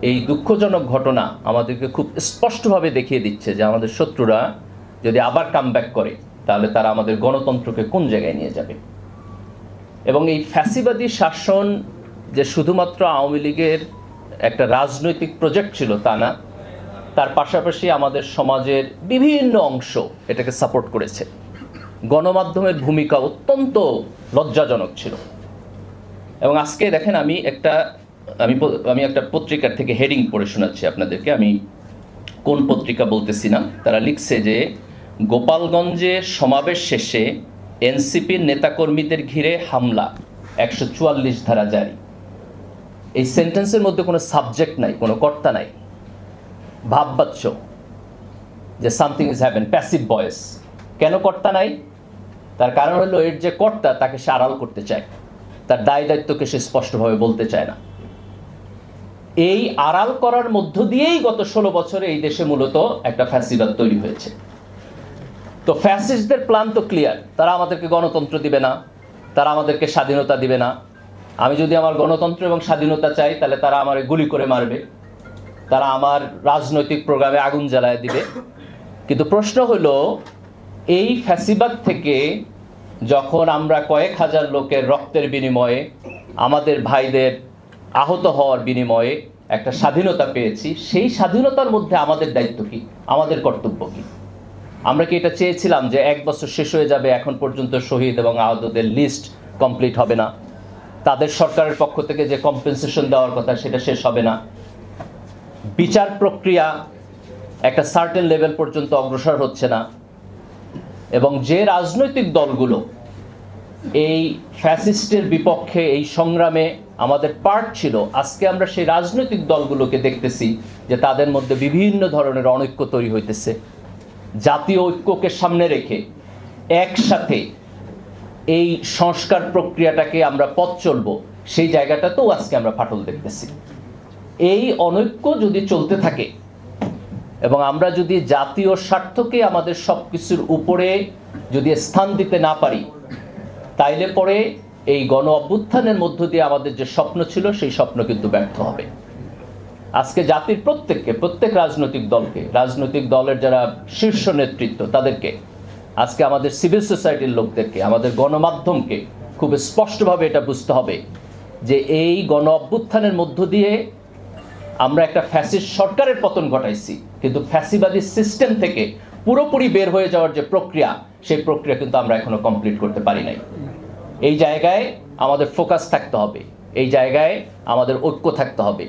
এই দুঃখজনক ঘটনা আমাদেরকে খুব স্পষ্টভাবে দেখিয়ে দিচ্ছে যে আমাদের শত্রুরা যদি আবার কামব্যাক করে তাহলে তারা আমাদের গণতন্ত্রকে কোন জায়গায় নিয়ে যাবে। এবং এই ফ্যাসিবাদী শাসন যে শুধুমাত্র আওয়ামী লীগের একটা রাজনৈতিক প্রজেক্ট ছিল তা না, তার পাশাপাশি আমাদের সমাজের বিভিন্ন অংশ এটাকে সাপোর্ট করেছে। গণমাধ্যমের ভূমিকা অত্যন্ত লজ্জাজনক ছিল। এবং আজকে দেখেন আমি একটা পত্রিকার থেকে হেডিং পড়ে শোনাচ্ছি আপনাদেরকে। আমি কোন পত্রিকা বলতেছি না। তারা লিখছে যে গোপালগঞ্জে সমাবেশ শেষে এনসিপির নেতাকর্মীদের ঘিরে হামলা, 144 ধারা জারি। এই সেন্টেন্সের মধ্যে কোনো সাবজেক্ট নাই, কোনো কর্তা নাই, ভাববাচ্য যে something is happen, passive voice. কেন কর্তা নাই? তার কারণ হলো এর যে কর্তা তাকে সে আড়াল করতে চায়, তার দায় দায়িত্বকে সে স্পষ্টভাবে বলতে চায় না। এই আড়াল করার মধ্য দিয়েই গত 16 বছরে এই দেশে মূলত একটা ফ্যাসিবাদ তৈরি হয়েছে। তো ফ্যাসিস্টদের প্ল্যান তো ক্লিয়ার, তারা আমাদেরকে গণতন্ত্র দিবে না, তারা আমাদেরকে স্বাধীনতা দিবে না। আমি যদি আমার গণতন্ত্র এবং স্বাধীনতা চাই তাহলে তারা আমার গুলি করে মারবে, তারা আমার রাজনৈতিক প্রোগ্রামে আগুন জ্বালায় দিবে। কিন্তু প্রশ্ন হলো, এই ফ্যাসিবাদ থেকে যখন আমরা কয়েক হাজার লোকের রক্তের বিনিময়ে, আমাদের ভাইদের আহত হওয়ার বিনিময়ে একটা স্বাধীনতা পেয়েছি, সেই স্বাধীনতার মধ্যে আমাদের দায়িত্ব কী, আমাদের কর্তব্য কী? আমরা কি এটা চেয়েছিলাম যে 1 বছর শেষ হয়ে যাবে, এখন পর্যন্ত শহীদ এবং আহতদের লিস্ট কমপ্লিট হবে না, তাদের সরকারের পক্ষ থেকে যে কম্পেনসেশন দেওয়ার কথা সেটা শেষ হবে না, বিচার প্রক্রিয়া একটা সার্টেন লেভেল পর্যন্ত অগ্রসর হচ্ছে না, এবং যে রাজনৈতিক দলগুলো এই ফ্যাসিস্টের বিপক্ষে এই সংগ্রামে আমাদের পার্ট ছিল, আজকে আমরা সেই রাজনৈতিক দলগুলোকে দেখতেছি যে তাদের মধ্যে বিভিন্ন ধরনের অনৈক্য তৈরি হইতেছে। জাতীয় ঐক্যকে সামনে রেখে একসাথে এই সংস্কার প্রক্রিয়াটাকে আমরা পথ চলব, সেই জায়গাটাতেও আজকে আমরা ফাটল দেখতেছি। এই অনৈক্য যদি চলতে থাকে এবং আমরা যদি জাতীয় স্বার্থকে আমাদের সব কিছুর উপরে যদি স্থান দিতে না পারি, তাইলে পরে এই গণ অভ্যুত্থানের মধ্য দিয়ে আমাদের যে স্বপ্ন ছিল সেই স্বপ্ন কিন্তু ব্যর্থ হবে। আজকে জাতির প্রত্যেক রাজনৈতিক দলকে, রাজনৈতিক দলের যারা শীর্ষ নেতৃত্ব তাদেরকে, আজকে আমাদের সিভিল সোসাইটির লোকদেরকে, আমাদের গণমাধ্যমকে খুব স্পষ্টভাবে এটা বুঝতে হবে যে এই গণ অভ্যুত্থানের মধ্য দিয়ে আমরা একটা ফ্যাসিস্ট সরকারের পতন ঘটাইছি, কিন্তু ফ্যাসিবাদী সিস্টেম থেকে পুরোপুরি বের হয়ে যাওয়ার যে প্রক্রিয়া, সেই প্রক্রিয়া কিন্তু আমরা এখনো কমপ্লিট করতে পারি নাই। এই জায়গায় আমাদের ফোকাস থাকতে হবে, এই জায়গায় আমাদের ঐক্য থাকতে হবে।